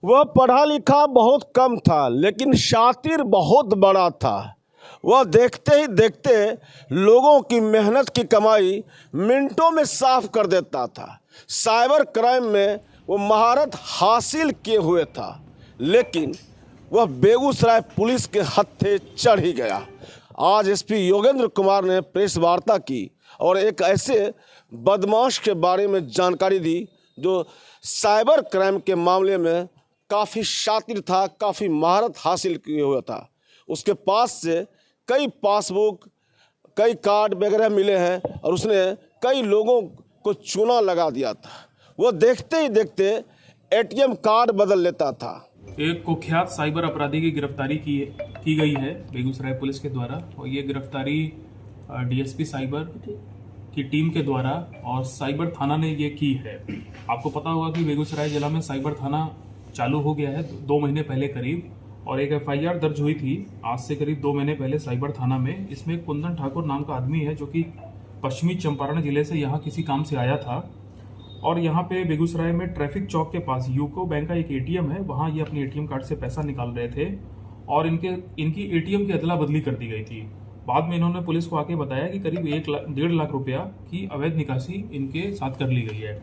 वह पढ़ा लिखा बहुत कम था, लेकिन शातिर बहुत बड़ा था। वह देखते ही देखते लोगों की मेहनत की कमाई मिनटों में साफ कर देता था। साइबर क्राइम में वो महारत हासिल किए हुए था, लेकिन वह बेगूसराय पुलिस के हत्थे चढ़ ही गया। आज एसपी योगेंद्र कुमार ने प्रेस वार्ता की और एक ऐसे बदमाश के बारे में जानकारी दी जो साइबर क्राइम के मामले में काफ़ी शातिर था, काफ़ी महारत हासिल किए हुआ था। उसके पास से कई पासबुक, कई कार्ड वगैरह मिले हैं और उसने कई लोगों को चूना लगा दिया था। वो देखते ही देखते एटीएम कार्ड बदल लेता था। एक कुख्यात साइबर अपराधी की गिरफ्तारी की गई है बेगूसराय पुलिस के द्वारा, और ये गिरफ्तारी डीएसपी साइबर की टीम के द्वारा और साइबर थाना ने ये की है। आपको पता होगा कि बेगूसराय जिला में साइबर थाना चालू हो गया है 2 महीने पहले करीब, और एक एफआईआर दर्ज हुई थी आज से करीब 2 महीने पहले साइबर थाना में। इसमें कुंदन ठाकुर नाम का आदमी है जो कि पश्चिमी चंपारण जिले से यहाँ किसी काम से आया था, और यहाँ पे बेगूसराय में ट्रैफिक चौक के पास यूको बैंक का एक एटीएम है, वहाँ ये अपने एटीएम कार्ड से पैसा निकाल रहे थे और इनकी एटीएम की अदला बदली कर दी गई थी। बाद में इन्होंने पुलिस को आके बताया कि करीब 1.5 लाख रुपया की अवैध निकासी इनके साथ कर ली गई है।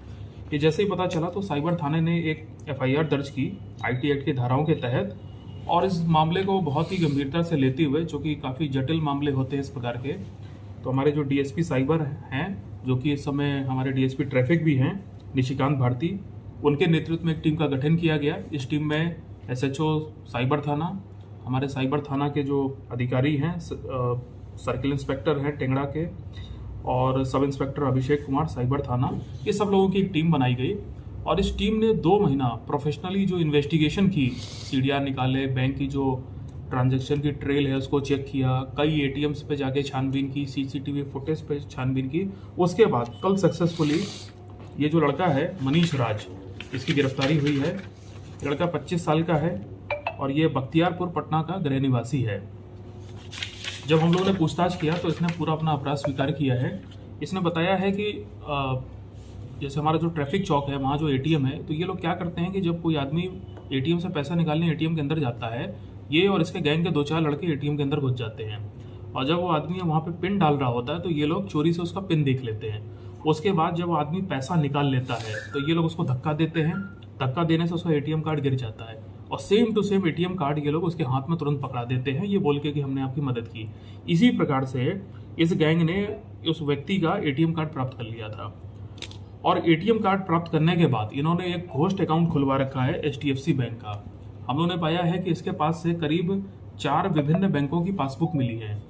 ये जैसे ही पता चला तो साइबर थाने ने एक एफआईआर दर्ज की आईटी एक्ट की धाराओं के तहत, और इस मामले को बहुत ही गंभीरता से लेते हुए, जो कि काफ़ी जटिल मामले होते हैं इस प्रकार के, तो हमारे जो डीएसपी साइबर हैं, जो कि इस समय हमारे डीएसपी ट्रैफिक भी हैं निशिकांत भारती, उनके नेतृत्व में एक टीम का गठन किया गया। इस टीम में एसएचओ साइबर थाना, हमारे साइबर थाना के जो अधिकारी हैं, सर्किल इंस्पेक्टर हैं टेंगड़ा के, और sub inspector Abhishek Kumar cyber थाना, ये सब लोगों की एक टीम बनाई गई। और इस टीम ने 2 महीना प्रोफेशनली जो इन्वेस्टिगेशन की, सीडीआर निकाले, बैंक की जो ट्रांजैक्शन की ट्रेल है उसको चेक किया, कई एटीएम्स पे जाके छानबीन की, सीसीटीवी फुटेज पे छानबीन की। उसके बाद कल सक्सेसफुली ये जो लड़का है मनीष राज, इसकी गिरफ्तारी हुई है। लड़का 25 साल का है और ये बख्तियारपुर पटना का गृह निवासी है। जब हम लोगों ने पूछताछ किया तो इसने पूरा अपना अपराध स्वीकार किया है। इसने बताया है कि जैसे हमारा जो ट्रैफिक चौक है वहाँ जो एटीएम है, तो ये लोग क्या करते हैं कि जब कोई आदमी एटीएम से पैसा निकालने एटीएम के अंदर जाता है, ये और इसके गैंग के 2-4 लड़के एटीएम के अंदर घुस जाते हैं, और जब वो आदमी वहाँ पे पिन डाल रहा होता है तो ये लोग चोरी से उसका पिन देख लेते हैं। उसके बाद जब वो आदमी पैसा निकाल लेता है तो ये लोग उसको धक्का देते हैं। धक्का देने से उसका एटीएम कार्ड गिर जाता है, और same to same ATM card ये लोग उसके हाथ में तुरंत पकड़ा देते हैं, ये बोल के कि हमने आपकी मदद की। इसी प्रकार से इस गैंग ने उस व्यक्ति का एटीएम कार्ड प्राप्त कर लिया था, और एटीएम कार्ड प्राप्त करने के बाद इन्होंने एक घोस्ट अकाउंट खुलवा रखा है एचडीएफसी बैंक का। हम लोगों ने पाया है कि इसके पास से करीब 4 विभिन्न बैंकों की पासबुक मिली है।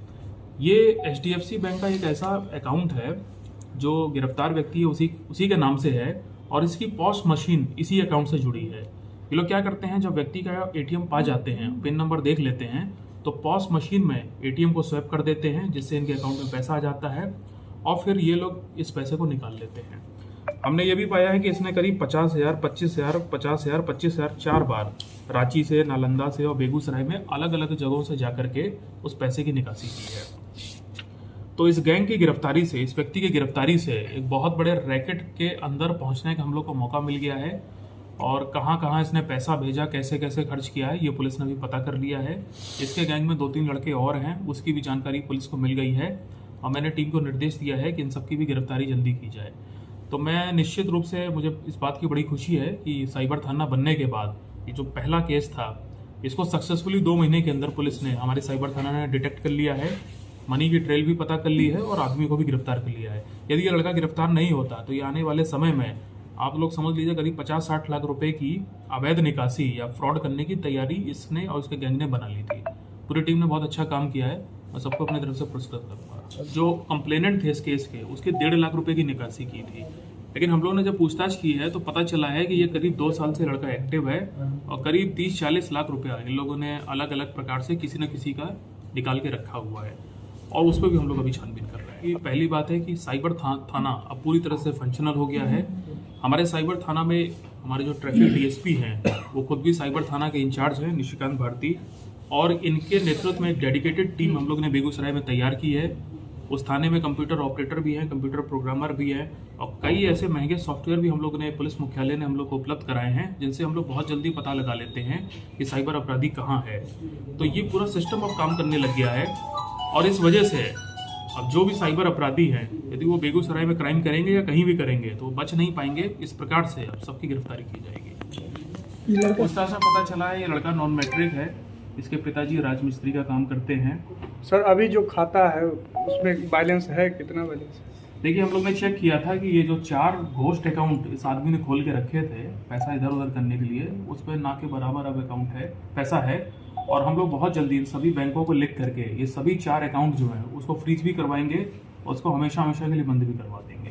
ये एचडीएफसी बैंक का एक ऐसा अकाउंट है जो गिरफ्तार व्यक्ति है उसी के नाम से है, और इसकी पॉस मशीन इसी अकाउंट से जुड़ी है। ये लोग क्या करते हैं, जब व्यक्ति का एटीएम पा जाते हैं, पिन नंबर देख लेते हैं, तो पॉस मशीन में एटीएम को स्वैप कर देते हैं, जिससे इनके अकाउंट में पैसा आ जाता है, और फिर ये लोग इस पैसे को निकाल लेते हैं। हमने ये भी पाया है कि इसने करीब 50,000, 25,000, 50,000, 25,000 4 बार रांची से, नालंदा से और बेगूसराय में अलग अलग जगहों से जाकर के उस पैसे की निकासी की है। तो इस गैंग की गिरफ्तारी से, इस व्यक्ति की गिरफ्तारी से एक बहुत बड़े रैकेट के अंदर पहुंचने का हम लोग को मौका मिल गया है, और कहां कहां इसने पैसा भेजा, कैसे कैसे खर्च किया है, ये पुलिस ने भी पता कर लिया है। इसके गैंग में 2-3 लड़के और हैं, उसकी भी जानकारी पुलिस को मिल गई है, और मैंने टीम को निर्देश दिया है कि इन सबकी भी गिरफ्तारी जल्दी की जाए। तो मैं निश्चित रूप से, मुझे इस बात की बड़ी खुशी है कि साइबर थाना बनने के बाद ये जो पहला केस था, इसको सक्सेसफुली 2 महीने के अंदर पुलिस ने, हमारे साइबर थाना ने डिटेक्ट कर लिया है, मनी की ट्रेल भी पता कर ली है, और आदमी को भी गिरफ्तार कर लिया है। यदि ये लड़का गिरफ्तार नहीं होता तो ये आने वाले समय में आप लोग समझ लीजिए करीब 50-60 लाख रुपए की अवैध निकासी या फ्रॉड करने की तैयारी इसने और उसके गैंग ने बना ली थी। पूरी टीम ने बहुत अच्छा काम किया है, मैं सबको अपनी तरफ से पुरस्कृत करूँगा। जो कंप्लेनेंट थे इस केस के, उसके 1.5 लाख रुपए की निकासी की थी, लेकिन हम लोगों ने जब पूछताछ की है तो पता चला है कि ये करीब 2 साल से लड़का एक्टिव है, और करीब 30-40 लाख रुपया इन लोगों ने अलग अलग प्रकार से किसी न किसी का निकाल के रखा हुआ है, और उस पर भी हम लोग अभी छानबीन कर रहे हैं। ये पहली बात है कि साइबर थाना अब पूरी तरह से फंक्शनल हो गया है। हमारे साइबर थाना में हमारे जो ट्रैफिक डीएसपी हैं, वो खुद भी साइबर थाना के इंचार्ज हैं निशिकांत भारती, और इनके नेतृत्व में एक डेडिकेटेड टीम हम लोग ने बेगूसराय में तैयार की है। उस थाने में कंप्यूटर ऑपरेटर भी हैं, कंप्यूटर प्रोग्रामर भी हैं और कई ऐसे महंगे सॉफ्टवेयर भी हम लोग ने पुलिस मुख्यालय ने हम लोग को उपलब्ध कराए हैं, जिनसे हम लोग बहुत जल्दी पता लगा लेते हैं कि साइबर अपराधी कहाँ है। तो ये पूरा सिस्टम अब काम करने लग गया है और इस वजह से अब जो भी साइबर अपराधी हैं, यदि वो बेगूसराय में क्राइम करेंगे या कहीं भी करेंगे तो वो बच नहीं पाएंगे। इस प्रकार से अब सबकी गिरफ्तारी की जाएगी। उस तरह से पता चला है ये लड़का नॉन मैट्रिक है, इसके पिताजी राजमिस्त्री का काम करते हैं। सर अभी जो खाता है उसमें बैलेंस है, कितना बैलेंस है? देखिए हम लोग ने चेक किया था कि ये जो 4 घोस्ट अकाउंट इस आदमी ने खोल के रखे थे पैसा इधर उधर करने के लिए, उस पर ना के बराबर अब अकाउंट है, पैसा है। और हम लोग बहुत जल्दी इन सभी बैंकों को लिख करके ये सभी 4 अकाउंट जो हैं उसको फ्रीज भी करवाएंगे और उसको हमेशा हमेशा के लिए बंद भी करवा देंगे।